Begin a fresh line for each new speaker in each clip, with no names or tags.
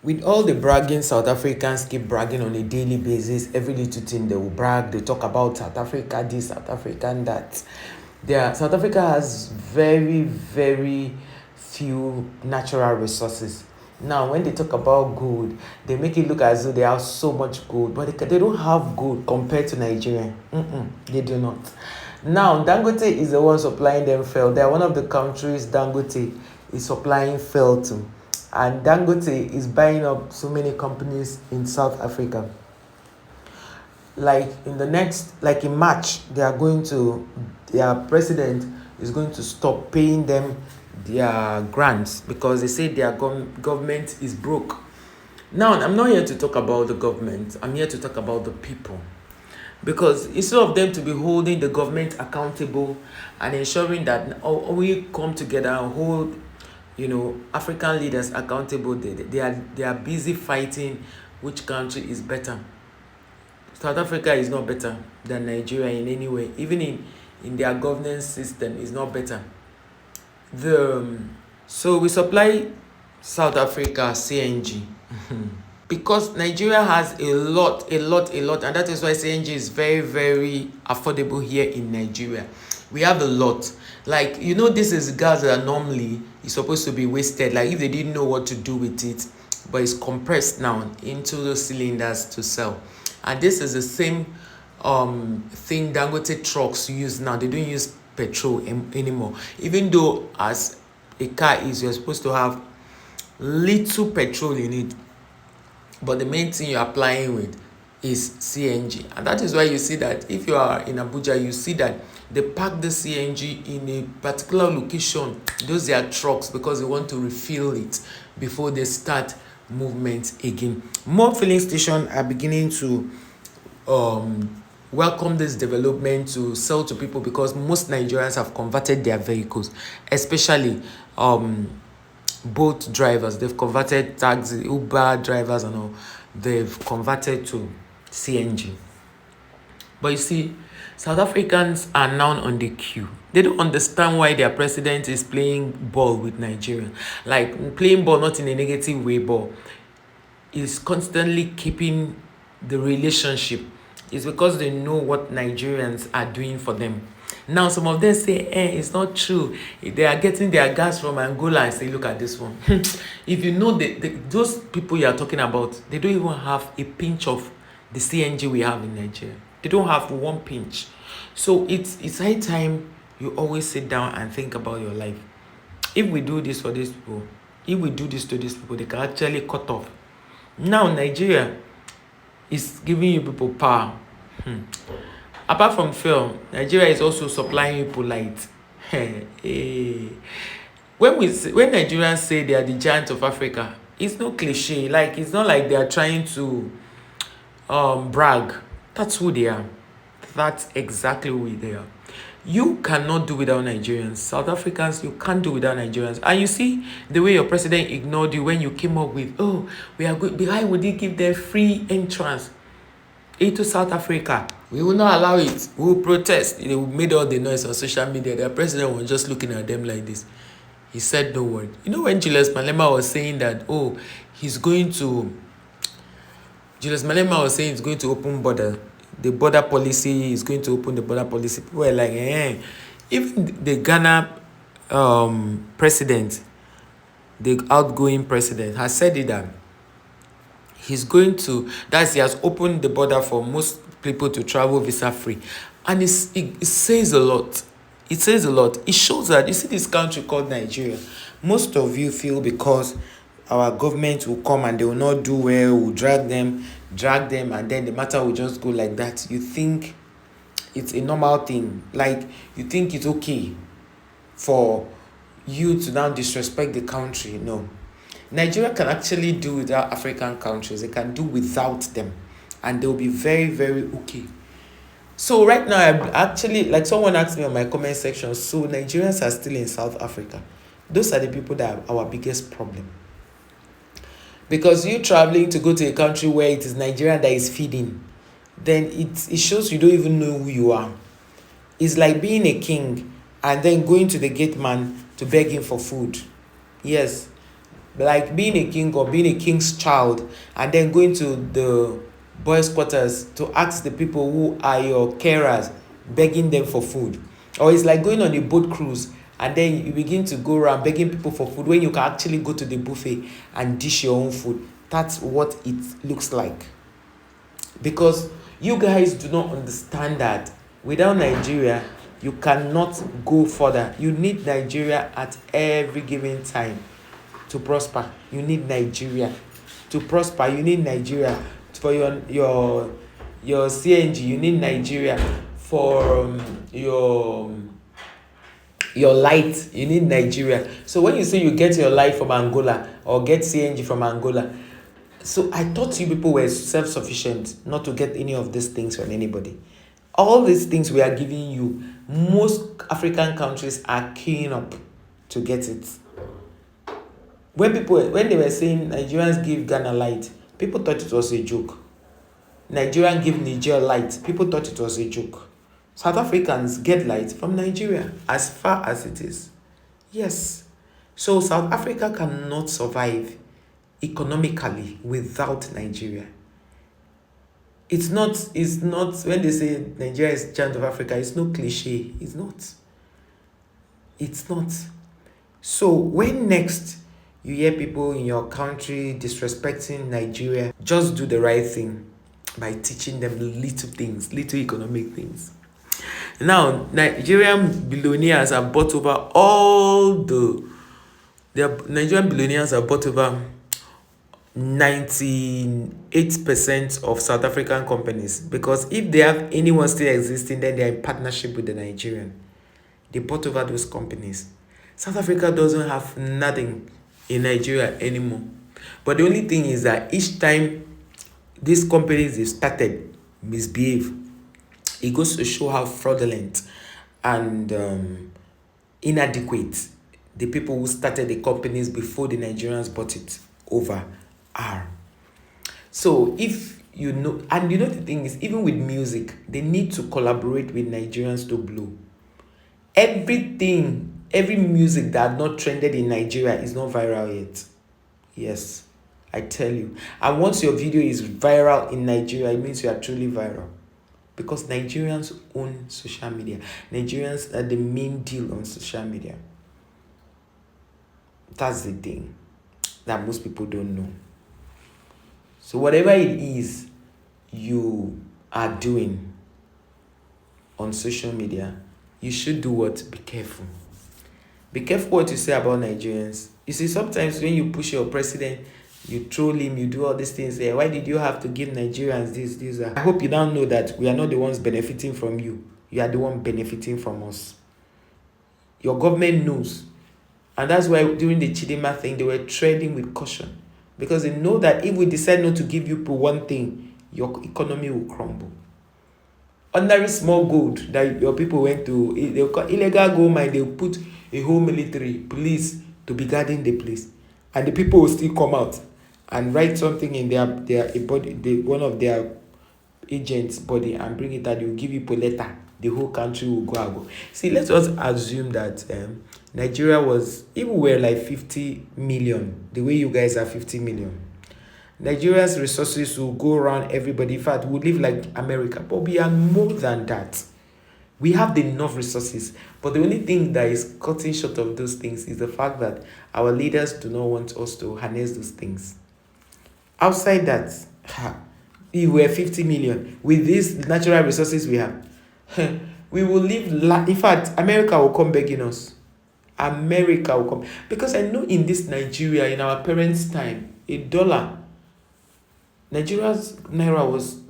With all the bragging, South Africans keep bragging on a daily basis. Every little thing they will brag. They talk about South Africa this, South Africa and that. South Africa has very, very few natural resources. Now, when they talk about gold, they make it look as though they have so much gold, but they don't have gold compared to Nigeria. They do not. Now, Dangote is the one supplying them fuel. They are one of the countries Dangote is supplying fuel to. And Dangote is buying up so many companies in South Africa. Like in March, their president is going to stop paying them their grants because they say their government is broke. Now, I'm not here to talk about the government. I'm here to talk about the people. Because instead of them to be holding the government accountable and ensuring that we come together and hold African leaders accountable, they are busy fighting which country is better. South Africa is not better than Nigeria in any way. Even in their governance system is not better. So we supply South Africa CNG because Nigeria has a lot, and that is why CNG is very, very affordable here in Nigeria. We have a lot. Like, this is gas that normally is supposed to be wasted. Like, if they didn't know what to do with it, but it's compressed now into the cylinders to sell. And this is the same thing Dangote trucks use now. They don't use petrol anymore. Even though as a car you're supposed to have little petrol in it, but the main thing you're applying with is CNG. And that is why you see that if you are in Abuja, you see that they park the CNG in a particular location. Those are trucks because they want to refill it before they start movement again. More filling stations are beginning to welcome this development to sell to people because most Nigerians have converted their vehicles, especially boat drivers. They've converted taxi, Uber drivers and all. They've converted to CNG. But you see, South Africans are now on the queue. They don't understand why their president is playing ball with Nigeria. Like, playing ball not in a negative way, but is constantly keeping the relationship. It's because they know what Nigerians are doing for them. Now, some of them say, it's not true. They are getting their gas from Angola. I say, look at this one. If you know those people you are talking about, they don't even have a pinch of the CNG we have in Nigeria. They don't have one pinch. So it's high time you always sit down and think about your life. If we do this for these people, if we do this to these people, they can actually cut off. Now, Nigeria is giving you people power. Apart from fuel, Nigeria is also supplying people light. When Nigerians say they are the giant of Africa, it's no cliche. Like, it's not like they are trying to brag. That's who they are. That's exactly who they are. You cannot do without Nigerians. South Africans, you can't do without Nigerians. And you see the way your president ignored you when you came up with, we are good. Why would he give them free entrance into South Africa? We will not allow it. We will protest. They made all the noise on social media. Their president was just looking at them like this. He said no word. When Julius Malema was saying that, he's going to open border. The border policy is going to open the border policy. People were like, Even the Ghana president, the outgoing president, has said it that he has opened the border for most people to travel visa free. And it says a lot. It says a lot. It shows that, you see this country called Nigeria, most of you feel because our government will come and they will not do well, we'll drag them, and then the matter will just go like that. You think it's a normal thing. Like, you think it's okay for you to now disrespect the country. No. Nigeria can actually do without African countries. They can do without them. And they'll be very, very okay. So right now, I'm actually, like someone asked me on my comment section, so Nigerians are still in South Africa. Those are the people that are our biggest problem. Because you traveling to go to a country where it is Nigeria that is feeding, then it shows you don't even know who you are. It's like being a king and then going to the gate man to beg him for food. Yes, like being a king or being a king's child, and then going to the boys' quarters to ask the people who are your carers, begging them for food. Or it's like going on a boat cruise and then you begin to go around begging people for food when you can actually go to the buffet and dish your own food. That's what it looks like. Because you guys do not understand that without Nigeria, you cannot go further. You need Nigeria at every given time to prosper. You need Nigeria to prosper. You need Nigeria for your CNG. You need Nigeria for your light. You need Nigeria. So when you say you get your light from Angola or get CNG from Angola, so I thought you people were self-sufficient not to get any of these things from anybody. All these things we are giving you, most African countries are queuing up to get it. When they were saying Nigerians give Ghana light, people thought it was a joke. Nigerians give Niger light, people thought it was a joke. South Africans get light from Nigeria as far as it is. Yes. So South Africa cannot survive economically without Nigeria. It's not when they say Nigeria is giant of Africa, it's no cliche. It's not. So when next you hear people in your country disrespecting Nigeria, just do the right thing by teaching them little things, little economic things. Now, Nigerian billionaires have bought over Nigerian billionaires have bought over 98% of South African companies, because if they have anyone still existing, then they are in partnership with the Nigerian. They bought over those companies. South Africa doesn't have nothing in Nigeria anymore. But the only thing is that each time these companies they started misbehave, it goes to show how fraudulent and inadequate the people who started the companies before the Nigerians bought it over are. So if you know, and you know the thing is, even with music, they need to collaborate with Nigerians to blow. Every music that not trended in Nigeria is not viral yet. Yes, I tell you. And once your video is viral in Nigeria, it means you are truly viral. Because Nigerians own social media. Nigerians are the main deal on social media. That's the thing that most people don't know. So whatever it is you are doing on social media, you should do what? Be careful. Be careful what you say about Nigerians. You see, sometimes when you push your president, you troll him, you do all these things there. Why did you have to give Nigerians this? I hope you now know that we are not the ones benefiting from you. You are the one benefiting from us. Your government knows. And that's why during the Chidema thing, they were treading with caution. Because they know that if we decide not to give you one thing, your economy will crumble. Ordinary small gold that your people went to, illegal gold mine, they'll put a whole military police to be guarding the place. And the people will still come out and write something in their body, one of their agents' body, and bring it out. They will give you a letter. The whole country will go. See, let's just assume that Nigeria was, if we were like 50 million, the way you guys are 50 million, Nigeria's resources will go around everybody. In fact, we'll live like America, but we are more than that. We have enough resources, but the only thing that is cutting short of those things is the fact that our leaders do not want us to harness those things. Outside that, if we're 50 million, with these natural resources we have, we will live, in fact, America will come begging us. America will come. Because I know in this Nigeria, in our parents' time, $1, Nigeria's naira was,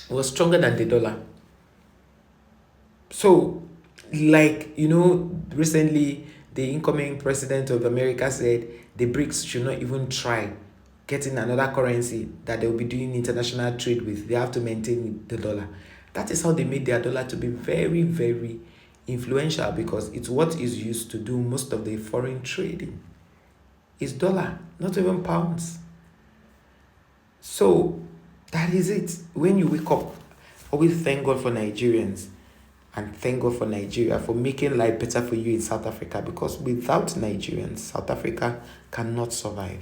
was stronger than the dollar. So, recently, the incoming president of America said the BRICS should not even try getting another currency that they will be doing international trade with. They have to maintain the dollar. That is how they made their dollar to be very, very influential, because it's what is used to do most of the foreign trading. It's dollar, not even pounds. So that is it. When you wake up, always thank God for Nigerians. And thank God for Nigeria for making life better for you in South Africa, because without Nigerians, South Africa cannot survive.